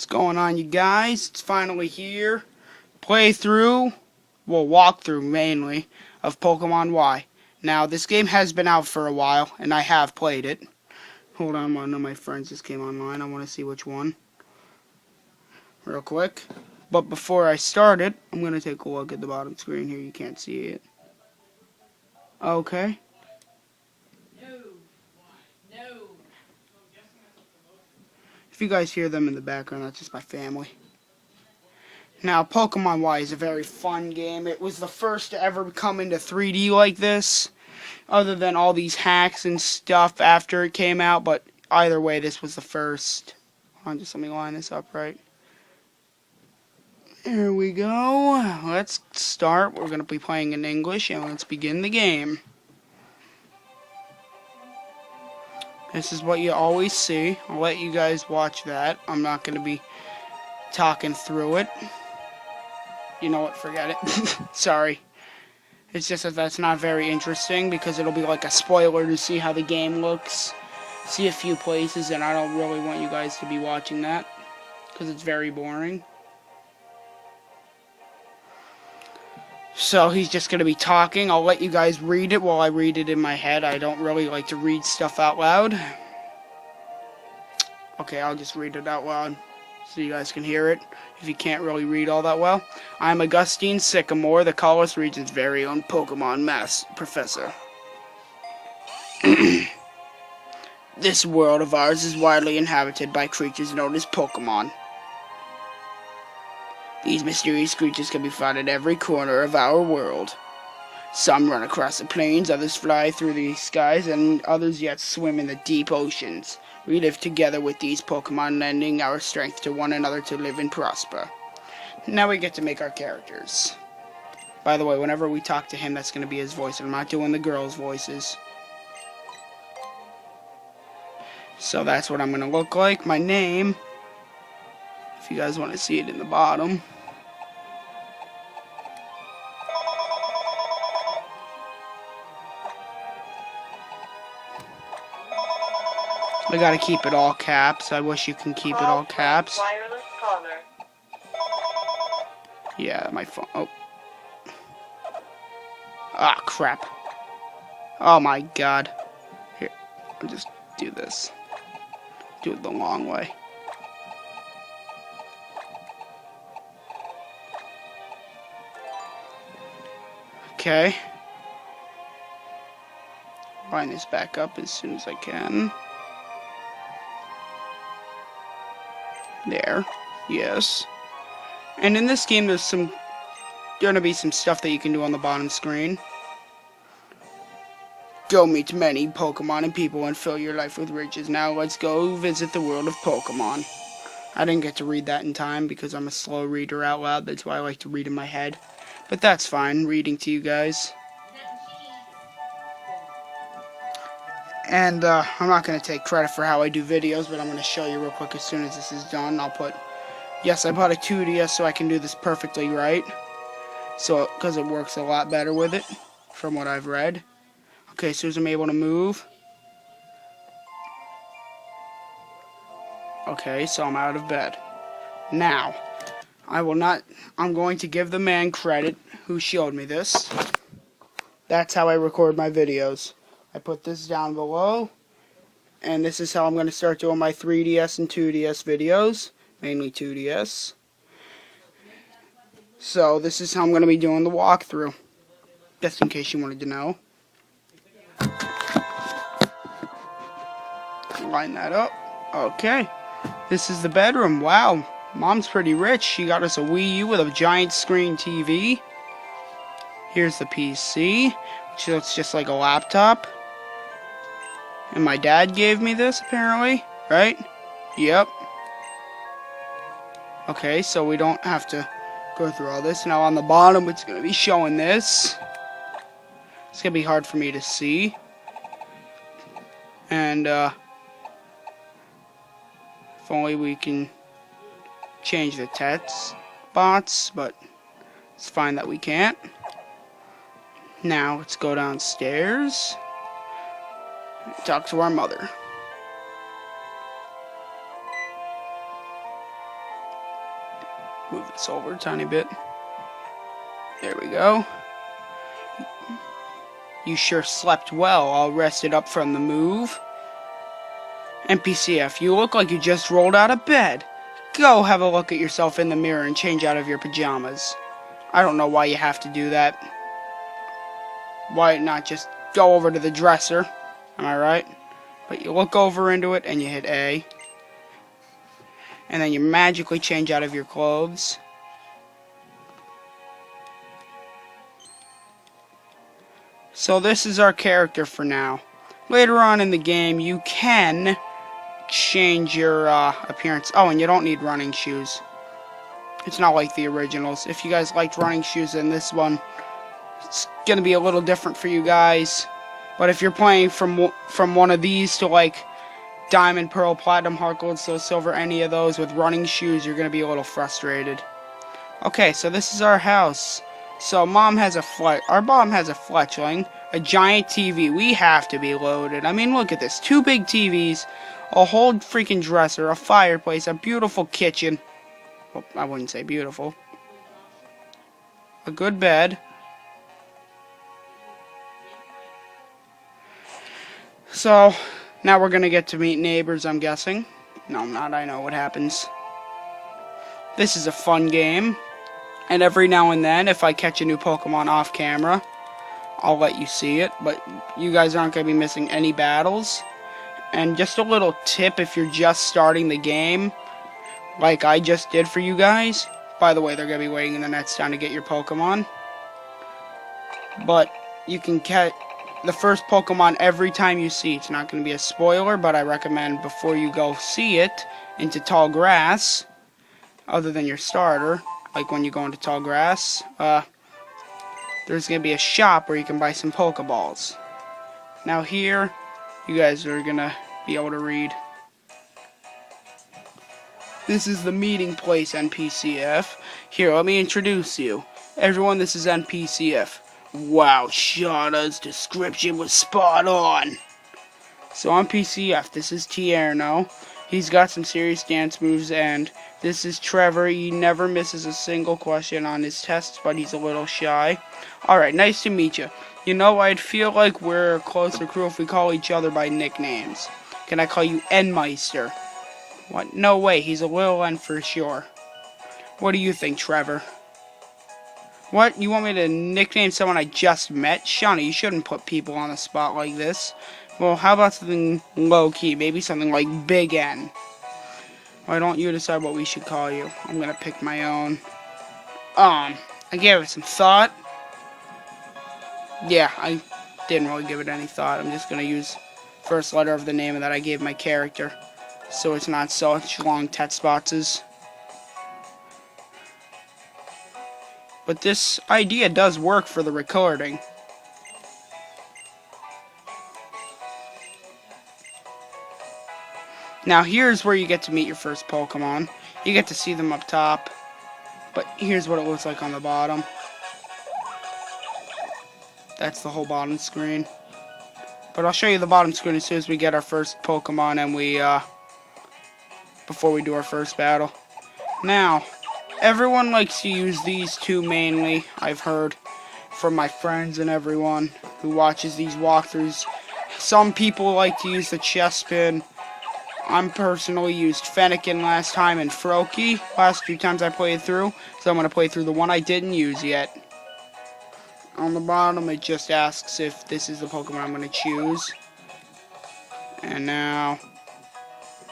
What's going on, you guys? It's finally here. Playthrough, well, walkthrough mainly, of Pokemon Y. Now, this game has been out for a while, and I have played it. Hold on, one of my friends just came online. I want to see which one. Real quick. But before I start it, I'm going to take a look at the bottom screen here. You can't see it. Okay. If you guys hear them in the background, that's just my family. Now, Pokemon Y is a very fun game. It was the first to ever come into 3D like this, other than all these hacks and stuff after it came out, but either way, this was the first. Hold on, just let me line this up right. There we go. Let's start. We're going to be playing in English, and let's begin the game. This is what you always see. I'll let you guys watch that. I'm not going to be talking through it. You know what? Forget it. Sorry. It's just that that's not very interesting because it'll be like a spoiler to see how the game looks. See a few places, and I don't really want you guys to be watching that because it's very boring. So he's just going to be talking. I'll let you guys read it while I read it in my head. I don't really like to read stuff out loud. Okay, I'll just read it out loud so you guys can hear it if you can't really read all that well. I'm Augustine Sycamore, the Colorless region's very own Pokemon professor. This world of ours is widely inhabited by creatures known as Pokemon. These mysterious creatures can be found in every corner of our world. Some run across the plains, others fly through the skies, and others yet swim in the deep oceans. We live together with these Pokemon, lending our strength to one another to live and prosper. Now we get to make our characters. By the way, whenever we talk to him, that's going to be his voice. I'm not doing the girls' voices. So that's what I'm going to look like. My name, if you guys want to see it in the bottom. I gotta keep it all caps. I wish you can keep it all caps. Wireless caller. Yeah, my phone. Oh. Ah, crap. Oh my god. Here, I'll just do this. Do it the long way. Okay. Line this back up as soon as I can. There. Yes. And in this game, there's gonna be some stuff that you can do on the bottom screen. Go meet many Pokemon and people and fill your life with riches. Now let's go visit the world of Pokemon. I didn't get to read that in time because I'm a slow reader out loud. That's why I like to read in my head. But that's fine, reading to you guys. And I'm not going to take credit for how I do videos, but I'm going to show you real quick as soon as this is done. I'll put, yes, I bought a 2DS so I can do this perfectly right. So, because it works a lot better with it, from what I've read. Okay, as soon as I'm able to move. Okay, so I'm out of bed. Now, I'm going to give the man credit who showed me this. That's how I record my videos. I put this down below, and this is how I'm going to start doing my 3DS and 2DS videos, mainly 2DS. So this is how I'm going to be doing the walkthrough, just in case you wanted to know. Line that up. Okay, this is the bedroom. Wow, Mom's pretty rich. She got us a Wii U with a giant screen TV. Here's the PC, which looks just like a laptop. And my dad gave me this, apparently, right? Yep. Okay, so we don't have to go through all this. Now on the bottom, it's going to be showing this. It's going to be hard for me to see. And, if only we can change the text bots, but it's fine that we can't. Now, let's go downstairs. Talk to our mother. Move this over a tiny bit. There we go. You sure slept well, all rested up from the move. NPCF, you look like you just rolled out of bed. Go have a look at yourself in the mirror and change out of your pajamas. I don't know why you have to do that. Why not just go over to the dresser? Am I right? But you look over into it and you hit A. And then you magically change out of your clothes. So this is our character for now. Later on in the game, you can change your appearance. Oh, and you don't need running shoes. It's not like the originals. If you guys liked running shoes, then this one, it's going to be a little different for you guys. But if you're playing from one of these to like Diamond, Pearl, Platinum, Heart Gold, Soul Silver, any of those with running shoes, you're going to be a little frustrated. Okay, so this is our house. So our mom has a fletchling, a giant TV. We have to be loaded. I mean, look at this. 2 big TVs, a whole freaking dresser, a fireplace, a beautiful kitchen. Well, I wouldn't say beautiful. A good bed. So, now we're going to get to meet neighbors, I'm guessing. No, I'm not. I know what happens. This is a fun game. And every now and then, if I catch a new Pokemon off camera, I'll let you see it. But you guys aren't going to be missing any battles. And just a little tip if you're just starting the game, like I just did for you guys. By the way, they're going to be waiting in the next time to get your Pokemon. But you can catch the first Pokemon every time you see. It's not going to be a spoiler, but I recommend before you go see it into tall grass, other than your starter, like when you go into tall grass, there's going to be a shop where you can buy some Pokeballs. Now here, you guys are going to be able to read. This is the meeting place, NPCF. Here, let me introduce you. Everyone, this is NPCF. Wow, Shauna's description was spot on. So on PCF, this is Tierno. He's got some serious dance moves, and this is Trevor. He never misses a single question on his tests, but he's a little shy. Alright, nice to meet you. You know, I'd feel like we're a closer crew if we call each other by nicknames. Can I call you N-Meister? What? No way, he's a little N for sure. What do you think, Trevor? What? You want me to nickname someone I just met? Shauna, you shouldn't put people on the spot like this. Well, how about something low-key? Maybe something like Big N. Why don't you decide what we should call you? I'm gonna pick my own. I gave it some thought. Yeah, I didn't really give it any thought. I'm just gonna use first letter of the name that I gave my character, so it's not such long text boxes. But this idea does work for the recording. Now here's where you get to meet your first Pokemon. You get to see them up top, but here's what it looks like on the bottom. That's the whole bottom screen. But I'll show you the bottom screen as soon as we get our first Pokemon and before we do our first battle. Now, everyone likes to use these two mainly, I've heard from my friends and everyone who watches these walkthroughs. Some people like to use the Chespin. I'm personally used Fennekin last time and Froakie last 2 times I played through, so I'm going to play through the one I didn't use yet. On the bottom it just asks if this is the Pokemon I'm going to choose. And now,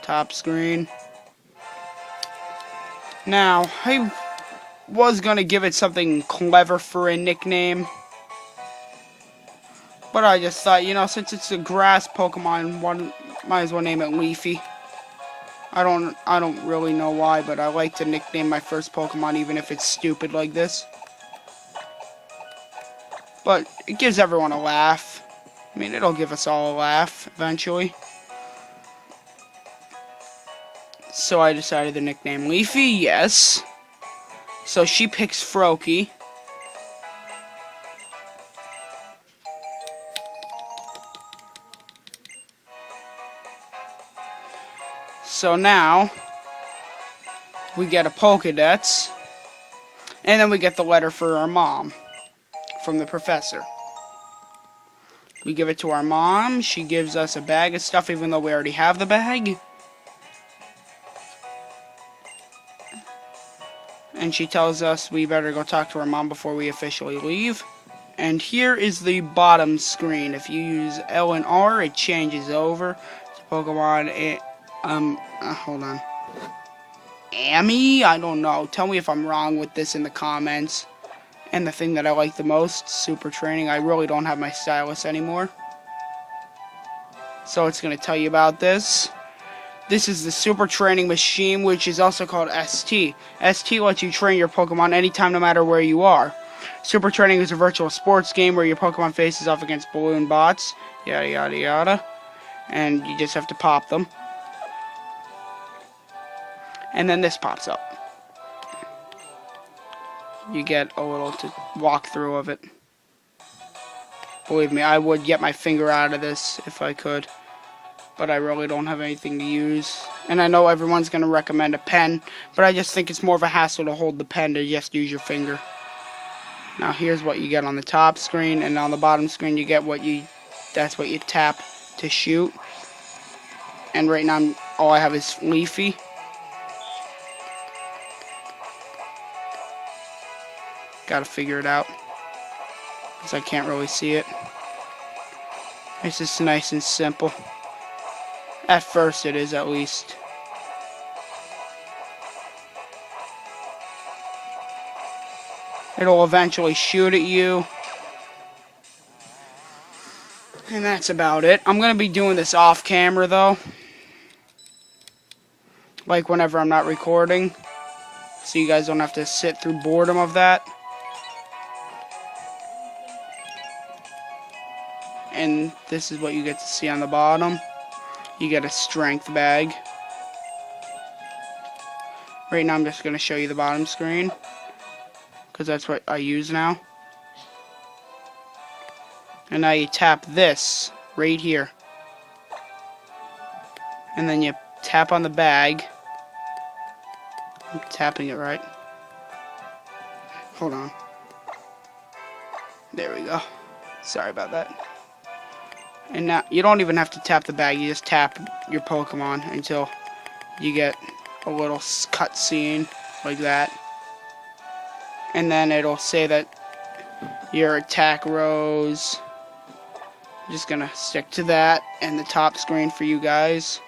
top screen. Now, I was going to give it something clever for a nickname, but I just thought, you know, since it's a grass Pokemon, might as well name it Leafy. I don't really know why, but I like to nickname my first Pokemon even if it's stupid like this. But it gives everyone a laugh. I mean, it'll give us all a laugh eventually. So I decided to nickname Leafy, yes. So she picks Froakie. So now, we get a Pokédex. And then we get the letter for our mom from the professor. We give it to our mom. She gives us a bag of stuff even though we already have the bag. And she tells us we better go talk to our mom before we officially leave. And here is the bottom screen. If you use L and R, it changes over to Pokemon. Hold on. Amy? I don't know. Tell me if I'm wrong with this in the comments. And the thing that I like the most, super training. I really don't have my stylus anymore. So it's going to tell you about this. This is the super training machine, which is also called ST. ST lets you train your Pokemon anytime, no matter where you are. Super training is a virtual sports game where your Pokemon faces off against balloon bots. Yada yada yada. And you just have to pop them. And then this pops up. You get a little walkthrough of it. Believe me, I would get my finger out of this if I could. But I really don't have anything to use. And I know everyone's going to recommend a pen, but I just think it's more of a hassle to hold the pen to just use your finger. Now here's what you get on the top screen, and on the bottom screen you get that's what you tap to shoot. And right now all I have is Leafy. Gotta figure it out, because I can't really see it. It's just nice and simple. At first it is, at least. It'll eventually shoot at you. And that's about it. I'm going to be doing this off camera though. Like whenever I'm not recording. So you guys don't have to sit through boredom of that. And this is what you get to see on the bottom. You get a strength bag. Right now I'm just going to show you the bottom screen, because that's what I use now. And now you tap this right here. And then you tap on the bag. I'm tapping it right. Hold on. There we go. Sorry about that. And now, you don't even have to tap the bag, you just tap your Pokemon until you get a little cutscene like that. And then it'll say that your attack rose. I'm just gonna stick to that and the top screen for you guys.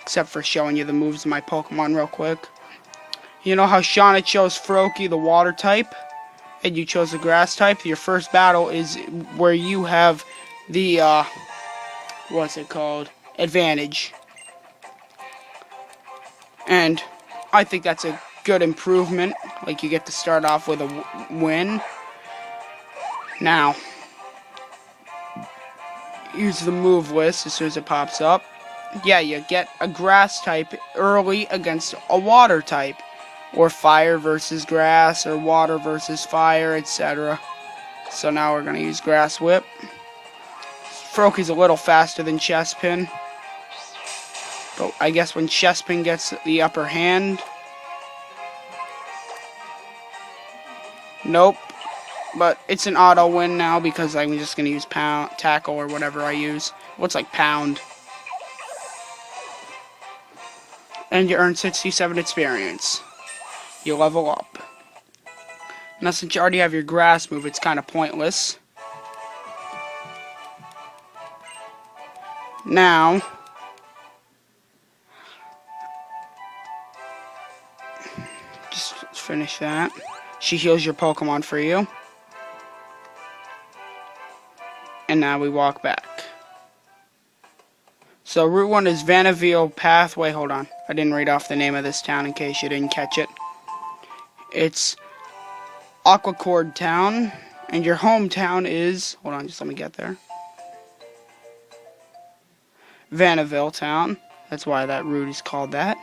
Except for showing you the moves of my Pokemon real quick. You know how Shauna chose Froakie, the water type, and you chose the grass type? Your first battle is where you have the, what's it called? Advantage. And I think that's a good improvement. Like, you get to start off with a win. Now, here's the move list as soon as it pops up. Yeah, you get a grass type early against a water type. Or fire versus grass, or water versus fire, etc. So now we're going to use Grass Whip. Froakie's a little faster than Chespin. But I guess when Chespin gets the upper hand... Nope. But it's an auto win now because I'm just going to use tackle or whatever I use. Looks like pound. And you earn 67 experience. You level up. Now since you already have your grass move, it's kind of pointless. Now, just finish that. She heals your Pokemon for you. And now we walk back. So Route 1 is Vanaville Pathway. Hold on. I didn't read off the name of this town in case you didn't catch it. It's Aquacord Town. And your hometown is... Hold on, just let me get there. Vanaville Town. That's why that route is called that.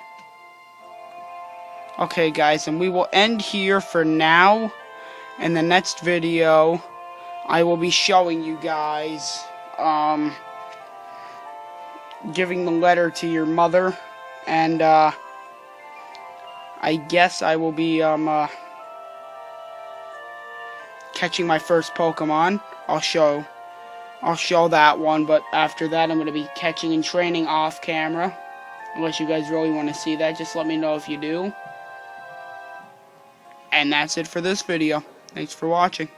Okay, guys, and we will end here for now. In the next video, I will be showing you guys, giving the letter to your mother. And, I guess I will be, catching my first Pokemon, I'll show that one, but after that I'm going to be catching and training off camera. Unless you guys really want to see that, just let me know if you do. And that's it for this video. Thanks for watching.